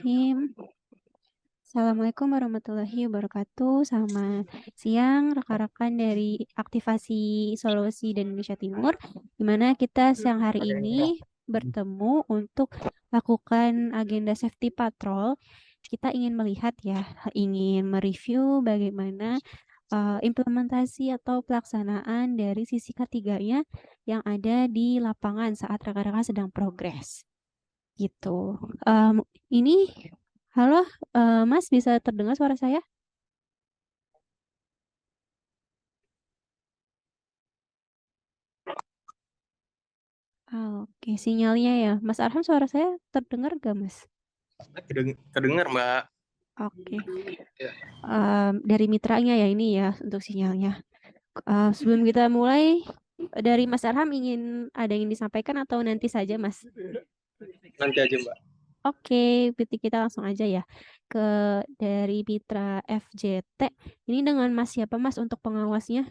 Bismillahirrahmanirrahim. Assalamualaikum warahmatullahi wabarakatuh. Selamat siang rekan-rekan dari Aktivasi Sulawesi dan Indonesia Timur, di mana kita siang hari ini bertemu untuk lakukan agenda safety patrol. Kita ingin melihat ingin mereview bagaimana implementasi atau pelaksanaan dari sisi ketiganya yang ada di lapangan saat rekan-rekan sedang progres. Gitu. Ini, halo, Mas, bisa terdengar suara saya? Oke, sinyalnya ya. Mas Arham, suara saya terdengar gak, Mas? Terdengar, Mbak. Oke. Ya. Dari mitranya ya ini ya untuk sinyalnya. Sebelum kita mulai, dari Mas Arham ada yang disampaikan atau nanti saja, Mas? Nanti aja, Mbak. Oke, berarti kita langsung aja ya ke dari mitra FJT. Ini dengan Mas siapa, Mas, untuk pengawasnya?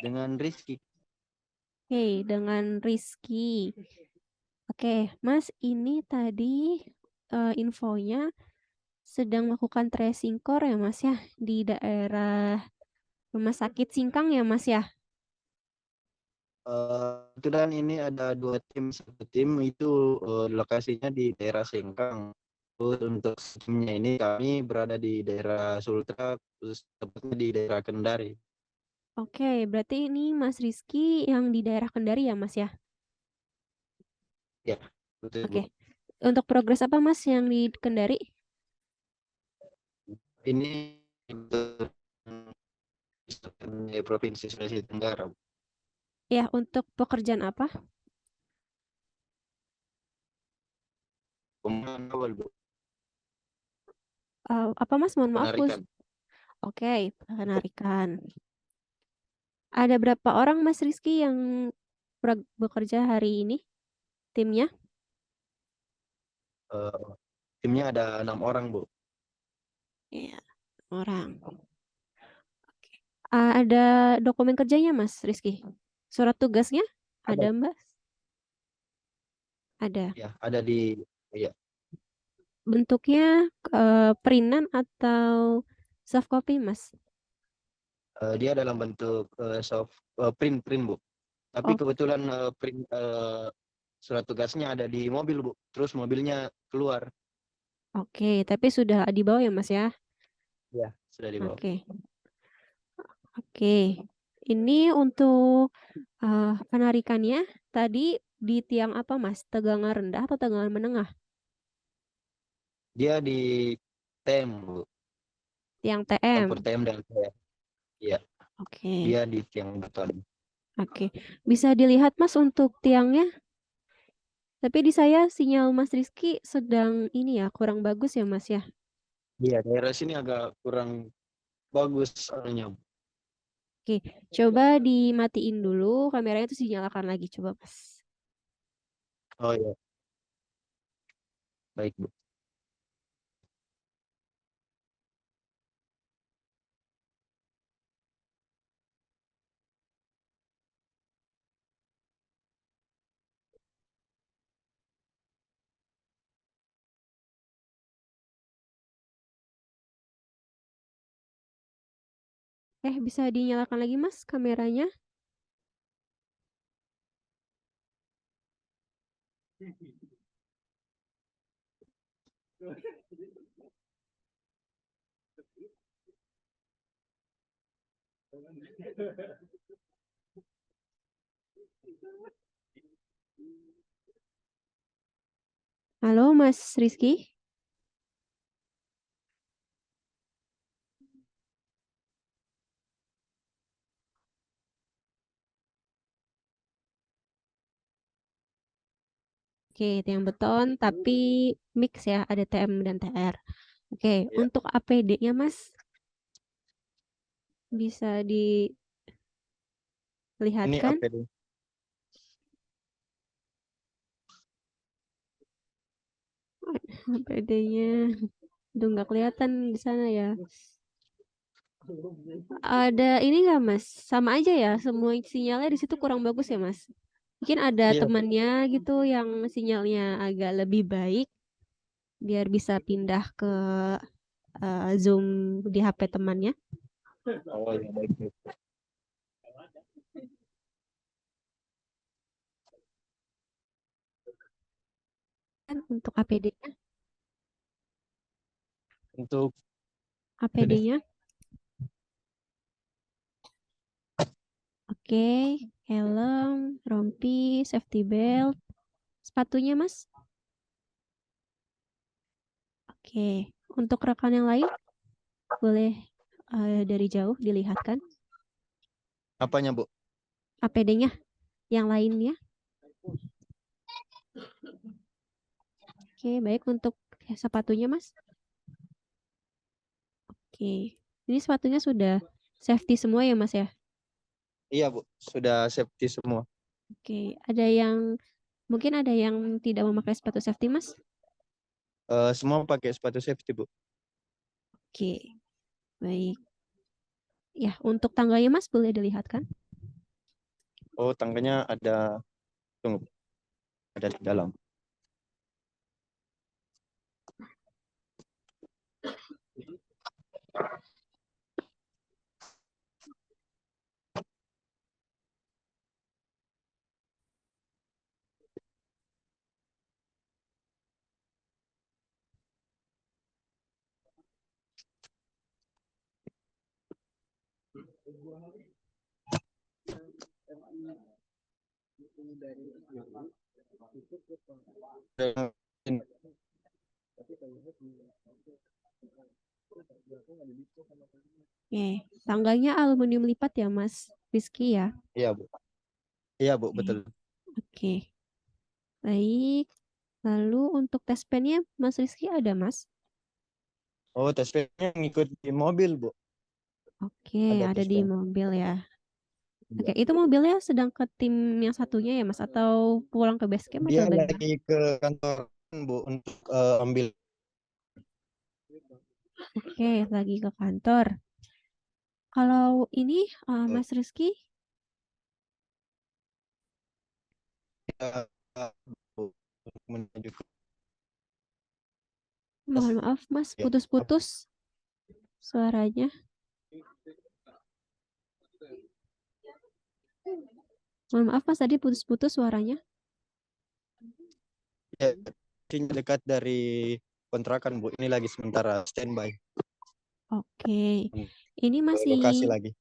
Dengan Rizky. Oke, dengan Rizky. Oke, Mas, ini tadi infonya sedang melakukan tracing core ya, Mas ya, di daerah Rumah Sakit Singkang ya, Mas ya? Kebetulan ini ada 2 tim. Satu tim itu lokasinya di daerah Singkang. Untuk timnya ini kami berada di daerah Sultra, tepatnya di daerah Kendari. Oke, berarti ini Mas Rizky yang di daerah Kendari ya, Mas ya? Ya, betul, Bu. Oke. Untuk progres apa, Mas, yang di Kendari? Ini di Provinsi Sulawesi Tenggara. Ya, untuk pekerjaan apa? Pemenuhan awal, Bu. Apa, Mas? Mohon maaf, Penarikan. Oke, penarikan. Ada berapa orang, Mas Rizky, yang bekerja hari ini? Timnya? Timnya ada 6 orang, Bu. Iya, orang. Ada dokumen kerjanya, Mas Rizky? Surat tugasnya? Ada. Ada, Mbak? Ada. Ya, ada di ya. Bentuknya printan atau soft copy, Mas? Dia dalam bentuk soft print, Bu. Tapi Oh, kebetulan print surat tugasnya ada di mobil, Bu. Terus mobilnya keluar. oke. Tapi sudah dibawa ya, Mas ya? Ya, sudah dibawa. Oke. Oke. Ini untuk penarikannya tadi di tiang apa, Mas? Tegangan rendah atau tegangan menengah? Dia di TM, Bu. Tiang Campur TM. TM dan TM. Iya, Oke. dia di tiang beton. Oke. Bisa dilihat, Mas, untuk tiangnya? Tapi di saya sinyal Mas Rizky sedang ini ya, kurang bagus ya, Mas ya? Iya, daerah sini agak kurang bagus soalnya. Oke, coba dimatiin dulu kameranya terus dinyalakan lagi, coba, Mas. Oh iya, baik, Bu. Bisa dinyalakan lagi, Mas, kameranya? Halo, Mas Rizky? Oke, tiang beton, tapi mix ya, ada TM dan TR. Oke, Iya. untuk APD-nya, Mas, bisa Ini dilihatkan? APD. APD-nya, udah nggak kelihatan di sana ya. Ada ini nggak Mas? Sama aja ya, semua sinyalnya di situ kurang bagus ya Mas? Mungkin ada Iya, Bu. temannya gitu yang sinyalnya agak lebih baik, biar bisa pindah ke Zoom di HP temannya. Oh, iya, baik, baik. Kan untuk APD-nya, Untuk APD-nya, oke, helm, rompi, safety belt, sepatunya Mas. Oke, untuk rekan yang lain boleh dari jauh dilihatkan apanya, Bu? APD-nya yang lainnya. Oke, baik untuk sepatunya Mas. Oke, ini sepatunya sudah safety semua ya Mas ya? Iya, Bu. Sudah safety semua. Oke, mungkin ada yang tidak memakai sepatu safety Mas? Semua pakai sepatu safety, Bu. Oke, baik. Ya, untuk tangganya Mas boleh dilihatkan? Oh, tangganya ada, tunggu, ada di dalam. Oke, tangganya aluminium lipat ya Mas Rizky ya? Iya, Bu. Iya, Bu, Oke, betul. oke. Baik. Lalu untuk tes pennya Mas Rizky ada Mas? Oh, tes pennya ngikut di mobil, Bu. Oke, Ada ada tes di pen. mobil ya. Oke, Iya. itu mobilnya sedang ke tim yang satunya ya Mas? Atau pulang ke base camp Dia atau bagaimana? lagi ke kantor, Bu, untuk ambil. Oke, lagi ke kantor. Kalau ini uh, Mas Rizky, Bu, untuk menuju ke mohon maaf Mas, ya. putus-putus suaranya. Mohon maaf Mas, tadi putus-putus suaranya. Ya, sini dekat dari kontrakan, Bu. Ini lagi sementara standby. Oke, Hmm, ini ke lokasi masih, lagi.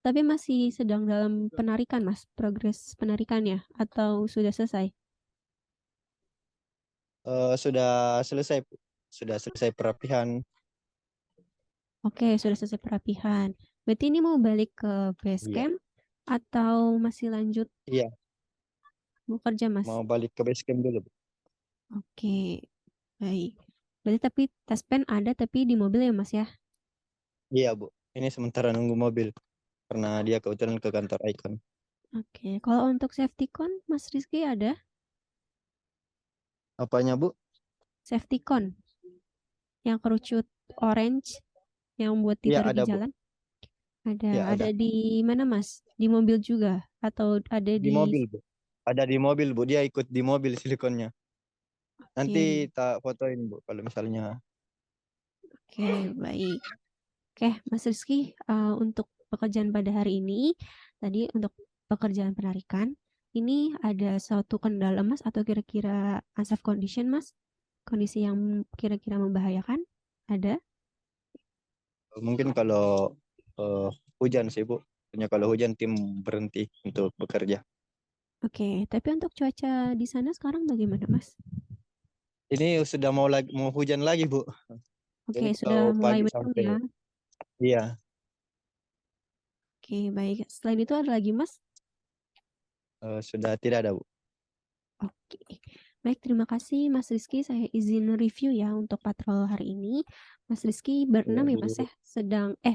tapi masih sedang dalam penarikan Mas, progres penarikannya atau sudah selesai? Sudah selesai, Bu. Sudah selesai perapihan. Oke, sudah selesai perapihan. Berarti ini mau balik ke base Iya. camp atau masih lanjut Iya, mau kerja Mas? mau balik ke base camp dulu, Bu. Oke, baik. Berarti tapi tes pen ada tapi di mobil ya Mas ya? Iya, Bu. Ini sementara nunggu mobil karena dia kebetulan ke kantor Icon. Oke, kalau untuk safety con Mas Rizky ada? Apanya, Bu? Safety con yang kerucut orange yang buat Iya, ditaruh di ada, Bu. jalan? Ada. Iya, Ada ada. di mana Mas? Di mobil juga atau ada Di di mobil, Bu. Ada di mobil, Bu. Dia ikut di mobil silikonnya. Nanti Oke, tak fotoin, Bu, kalau misalnya. oke, baik. Oke, Mas Rizky, untuk pekerjaan pada hari ini, tadi untuk pekerjaan penarikan, ini ada suatu kendala Mas atau kira-kira unsafe condition Mas? Kondisi yang kira-kira membahayakan? Ada? Mungkin kalau eh, hujan sih, Bu. Hanya kalau hujan tim berhenti untuk bekerja. Oke, tapi untuk cuaca di sana sekarang bagaimana Mas? Ini sudah mau hujan lagi, Bu. Oke, Jadi sudah kalau mulai pagi mendung sampai, ya. iya, Oke, baik. Selain itu ada lagi Mas? sudah tidak ada, Bu. Oke, baik, terima kasih Mas Rizky. Saya izin review ya untuk patrol hari ini. Mas Rizky Iya, berenam ya Mas Bu. ya,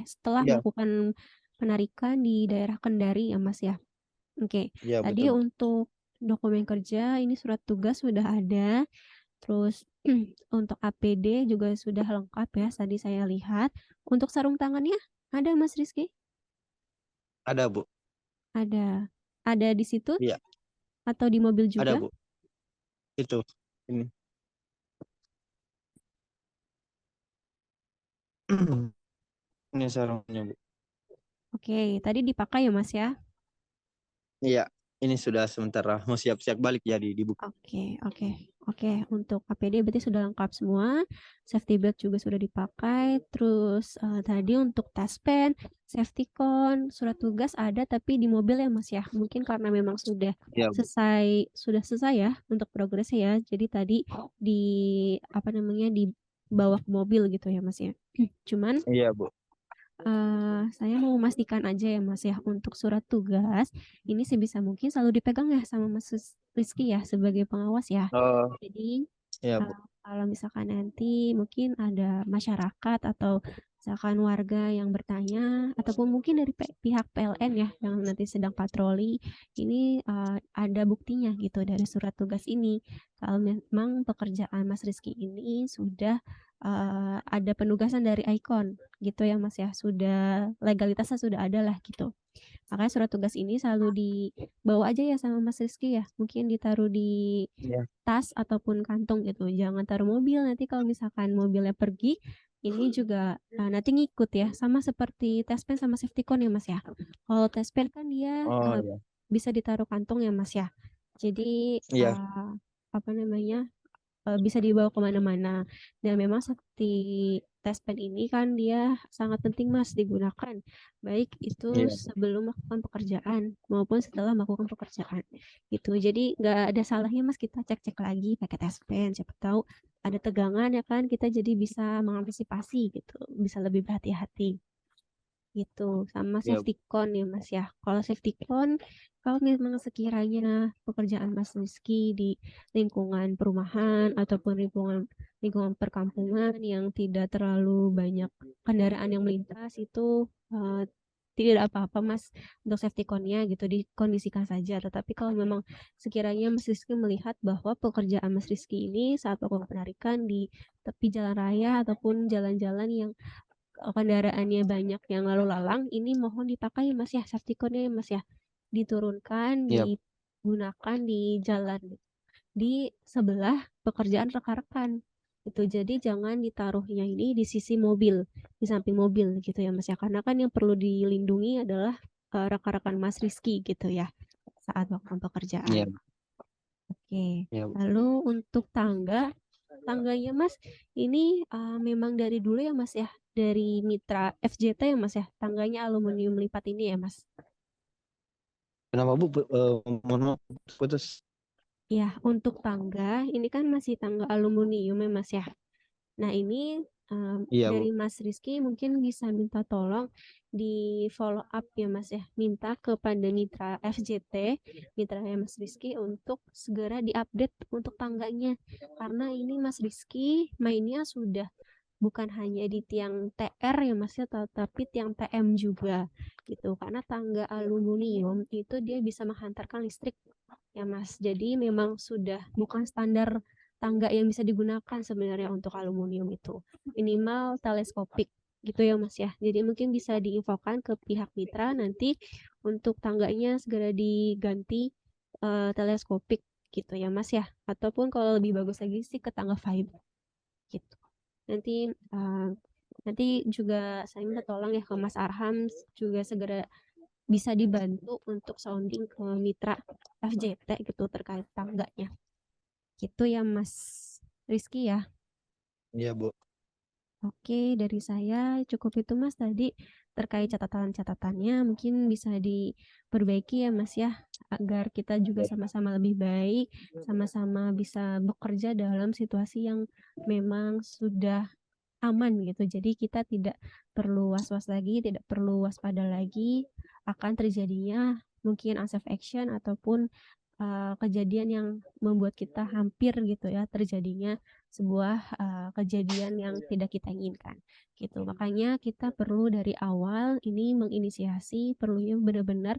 setelah Iya, melakukan penarikan di daerah Kendari ya Mas ya. Oke, iya, tadi betul. untuk dokumen kerja ini surat tugas sudah ada. Terus untuk APD juga sudah lengkap ya, tadi saya lihat. Untuk sarung tangannya Ada Mas Rizky? Ada, Bu. Ada. Ada di situ Iya, atau di mobil ada, juga? Bu. Itu. Ini. Ini sarungnya, Bu. Oke, tadi dipakai ya Mas ya? Iya, ini sudah sementara mau siap-siap balik jadi dibuka. Oke, oke, oke. Untuk APD berarti sudah lengkap semua. Safety belt juga sudah dipakai. Terus tadi untuk tas pen, safety cone, surat tugas ada tapi di mobil ya Mas ya. Mungkin karena memang Iya, Bu. sudah selesai ya untuk progresnya ya. Jadi tadi di apa namanya dibawa ke mobil gitu ya Mas ya. Cuman Iya, Bu. saya mau memastikan aja ya Mas ya, untuk surat tugas ini sebisa mungkin selalu dipegang ya sama Mas Rizky ya sebagai pengawas ya. Oh, Jadi iya, Bu. kalau misalkan nanti mungkin ada masyarakat atau misalkan warga yang bertanya ataupun mungkin dari pihak PLN ya yang nanti sedang patroli, ini ada buktinya gitu dari surat tugas ini. Kalau memang pekerjaan Mas Rizky ini sudah ada penugasan dari ICON gitu ya Mas ya, sudah legalitasnya sudah ada lah gitu. Makanya surat tugas ini selalu dibawa aja ya sama Mas Rizky ya, mungkin ditaruh di Iya. tas ataupun kantong gitu, jangan taruh mobil. Nanti kalau misalkan mobilnya pergi, ini juga nanti ngikut ya, sama seperti tes pen sama safety cone ya Mas ya. Kalau tes pen kan dia Oh, iya. bisa ditaruh kantong ya Mas ya, jadi Iya. apa namanya, bisa dibawa kemana-mana. Dan memang seperti tes pen ini kan dia sangat penting Mas digunakan, baik itu Iya. sebelum melakukan pekerjaan maupun setelah melakukan pekerjaan. Gitu. Jadi nggak ada salahnya Mas kita cek-cek lagi pakai tes pen. Siapa tahu ada tegangan ya kan, kita jadi bisa mengantisipasi gitu, bisa lebih berhati-hati gitu. Sama Iya, Bu. safety cone ya Mas ya. Kalau safety cone, kalau memang sekiranya pekerjaan Mas Rizky di lingkungan perumahan ataupun lingkungan lingkungan perkampungan yang tidak terlalu banyak kendaraan yang melintas, itu tidak apa-apa Mas untuk safety cone-nya gitu, dikondisikan saja. Tetapi kalau memang sekiranya Mas Rizky melihat bahwa pekerjaan Mas Rizky ini saat melakukan penarikan di tepi jalan raya ataupun jalan-jalan yang kendaraannya banyak yang lalu lalang, ini mohon dipakai Mas ya safety cone-nya ya Mas ya. Diturunkan, Iya. digunakan di jalan di sebelah pekerjaan rekan-rekan. Itu jadi jangan ditaruhnya ini di sisi mobil, di samping mobil gitu ya Mas ya. Karena kan yang perlu dilindungi adalah rekan-rekan Mas Rizky gitu ya saat melakukan pekerjaan. Iya. Oke. Iya, Bu. Lalu untuk tangganya Mas, ini memang dari dulu ya Mas ya, dari mitra FJT ya Mas ya, tangganya aluminium lipat ini ya Mas. Kenapa, Bu? Mohon maaf, putus. Ya, untuk tangga ini kan masih tangga aluminium ya Mas ya. Nah ini Iya, Bu. dari Mas Rizky mungkin bisa minta tolong di follow up ya Mas ya, minta kepada mitra FJT, mitra Mas Rizky untuk segera diupdate untuk tangganya, karena ini Mas Rizky mainnya sudah bukan hanya di tiang TR ya Mas ya, tapi tiang TM juga gitu. Karena tangga aluminium itu dia bisa menghantarkan listrik ya Mas. Jadi memang sudah bukan standar tangga yang bisa digunakan sebenarnya untuk aluminium itu. Minimal teleskopik gitu ya Mas ya. Jadi mungkin bisa diinfokan ke pihak mitra nanti untuk tangganya segera diganti teleskopik gitu ya Mas ya. Ataupun kalau lebih bagus lagi sih ke tangga fiber gitu. Nanti nanti juga saya minta tolong ya ke Mas Arham juga segera bisa dibantu untuk sounding ke mitra FJT gitu terkait tangganya. Gitu ya Mas Rizky ya. Iya, Bu. Oke, dari saya cukup itu Mas tadi terkait catatan-catatannya mungkin bisa diperbaiki ya Mas ya, agar kita juga sama-sama lebih baik, sama-sama bisa bekerja dalam situasi yang memang sudah aman gitu. Jadi kita tidak perlu was-was lagi, tidak perlu waspada lagi akan terjadinya mungkin unsafe action ataupun kejadian yang membuat kita hampir gitu ya terjadinya sebuah kejadian yang tidak kita inginkan gitu. Makanya kita perlu dari awal ini menginisiasi, perlunya benar-benar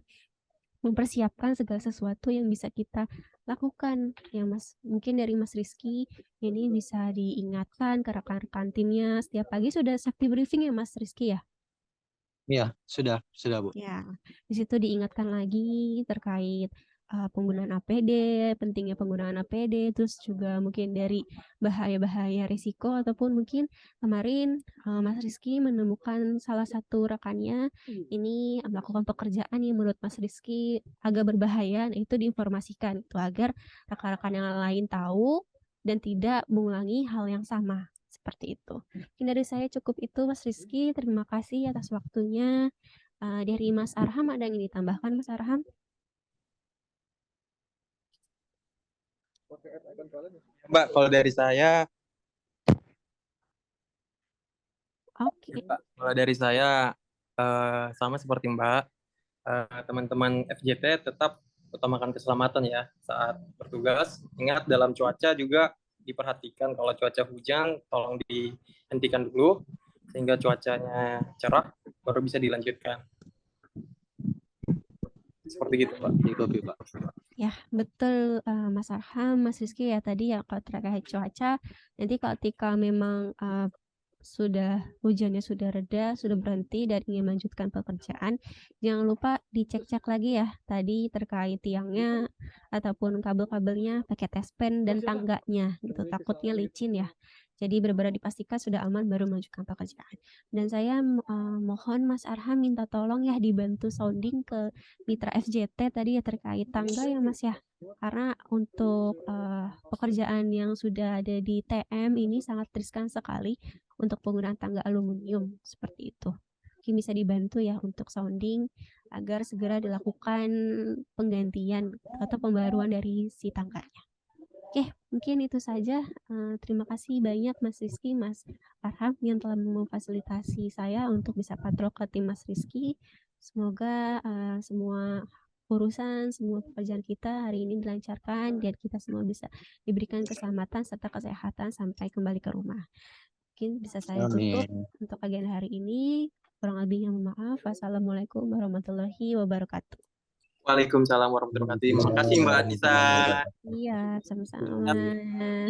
mempersiapkan segala sesuatu yang bisa kita lakukan ya Mas. Mungkin dari Mas Rizky ini bisa diingatkan ke rekan-rekan timnya setiap pagi sudah safety briefing ya Mas Rizky ya. Iya, sudah Bu. Ya, di situ diingatkan lagi terkait penggunaan APD, pentingnya penggunaan APD, terus juga mungkin dari bahaya-bahaya risiko ataupun mungkin kemarin Mas Rizky menemukan salah satu rekannya ini melakukan pekerjaan yang menurut Mas Rizky agak berbahaya, nah itu diinformasikan itu agar rekan-rekan yang lain tahu dan tidak mengulangi hal yang sama. Seperti itu. Mungkin dari saya cukup itu Mas Rizky. Terima kasih atas waktunya. Dari Mas Arham ada yang ditambahkan Mas Arham? Mbak, kalau dari saya, Oke. kalau dari saya sama seperti Mbak, teman-teman FJT tetap utamakan keselamatan ya saat bertugas. Ingat dalam cuaca juga diperhatikan kalau cuaca hujan tolong dihentikan dulu sehingga cuacanya cerah baru bisa dilanjutkan. Seperti gitu, Pak. Di kopi Pak. Ya, betul Mas Arham, Mas Rizky ya tadi ya kalau terkait cuaca, nanti ketika memang sudah hujannya sudah reda, sudah berhenti dan ingin melanjutkan pekerjaan, jangan lupa dicek-cek lagi ya tadi terkait tiangnya ataupun kabel-kabelnya pakai tespen dan tangganya gitu, takutnya licin ya. Jadi benar-benar dipastikan sudah aman baru melanjutkan pekerjaan. Dan saya mohon Mas Arham minta tolong ya dibantu sounding ke mitra FJT tadi ya terkait tangga ya Mas ya. Karena untuk pekerjaan yang sudah ada di TM ini sangat riskan sekali untuk penggunaan tangga aluminium seperti itu. Mungkin bisa dibantu ya untuk sounding agar segera dilakukan penggantian atau pembaruan dari si tangganya. Oke, mungkin itu saja. Terima kasih banyak Mas Rizky, Mas Arham yang telah memfasilitasi saya untuk bisa patrol ke tim Mas Rizky. Semoga semua urusan, semua pekerjaan kita hari ini dilancarkan dan kita semua bisa diberikan keselamatan serta kesehatan sampai kembali ke rumah. Mungkin bisa saya tutup untuk agenda hari ini. Kurang lebihnya mohon maaf. Wassalamualaikum warahmatullahi wabarakatuh. Waalaikumsalam warahmatullahi wabarakatuh. Terima kasih Mbak Anissa. Iya, sama-sama Mas.